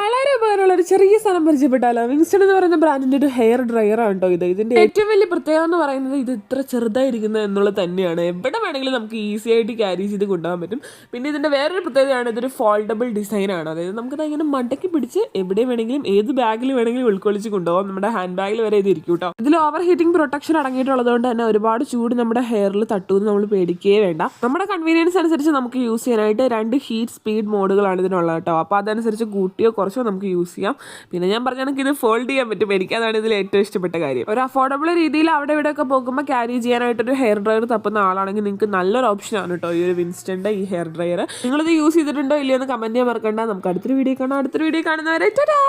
വളരെ ഉപകാരമുള്ള ഒരു ചെറിയ സാധനം പരിചയപ്പെട്ടാലോ. വിൻസ്റ്റൺ എന്ന് പറയുന്ന ബ്രാൻഡിന്റെ ഒരു ഹെയർ ഡ്രയർ ആണ് കേട്ടോ ഇത്. ഇതിന്റെ ഏറ്റവും വലിയ പ്രത്യേകത എന്ന് പറയുന്നത് ഇത് ഇത്ര ചെറുതായിരിക്കുന്നത് എന്നുള്ളത് തന്നെയാണ്. എവിടെ വേണമെങ്കിലും നമുക്ക് ഈസി ആയിട്ട് ക്യാരി ചെയ്ത് കൊണ്ടുപോകാൻ പറ്റും. പിന്നെ ഇതിന്റെ വേറൊരു പ്രത്യേകതയാണ് ഇതൊരു ഫോൾഡബിൾ ഡിസൈൻ ആണ്. അതായത് നമുക്കത് ഇങ്ങനെ മടക്കി പിടിച്ച് എവിടെ വേണമെങ്കിലും ഏത് ബാഗിൽ വേണമെങ്കിലും ഉൾക്കൊള്ളിച്ച് കൊണ്ടുപോകാം. നമ്മുടെ ഹാൻഡ് ബാഗിൽ വരെ ഇത് ഇരിക്കും കേട്ടോ. ഇതിൽ ഓവർ ഹീറ്റിംഗ് പ്രൊട്ടക്ഷൻ അടങ്ങിയിട്ടുള്ളത് കൊണ്ട് തന്നെ ഒരുപാട് ചൂട് നമ്മുടെ ഹെയറിൽ തട്ടുമെന്ന് നമ്മൾ പേടിക്കുകയേ വേണ്ട. നമ്മുടെ കൺവീനിയൻസ് അനുസരിച്ച് നമുക്ക് യൂസ് ചെയ്യാനായിട്ട് 2 ഹീറ്റ് സ്പീഡ് മോഡുകളാണ് ഇതിനുള്ളത് കേട്ടോ. അപ്പോൾ അതനുസരിച്ച് കൂട്ടിയോ കുറച്ചോ നമുക്ക് യൂസ് ചെയ്യാം. പിന്നെ ഞാൻ പറഞ്ഞ ഇത് ഫോൾഡ് ചെയ്യാൻ പറ്റും. എനിക്കതാണ് ഇതിൽ ഏറ്റവും ഇഷ്ടപ്പെട്ട കാര്യം. ഒരു അഫോർഡബിൾ രീതിയിൽ അവിടെ ഇവിടെയൊക്കെ പോകുമ്പോൾ ക്യാരി ചെയ്യാനായിട്ടൊരു ഹെയർ ഡ്രയർ തപ്പുന്ന ആളാണെങ്കിൽ നിങ്ങൾക്ക് നല്ലൊരു ഓപ്ഷനാണ് കേട്ടോ ഈ ഒരു വിൻസ്റ്റന്റെ ഈ ഹെയർ ഡ്രയർ. നിങ്ങളിത് യൂസ് ചെയ്തിട്ടുണ്ടോ ഇല്ലയോ എന്ന് കമന്റ് ചെയ്യാൻ മറക്കണ്ട. നമുക്ക് അടുത്തൊരു വീഡിയോ കാണാം. അടുത്തൊരു വീഡിയോ കാണുന്നവരെ ടാറ്റാ.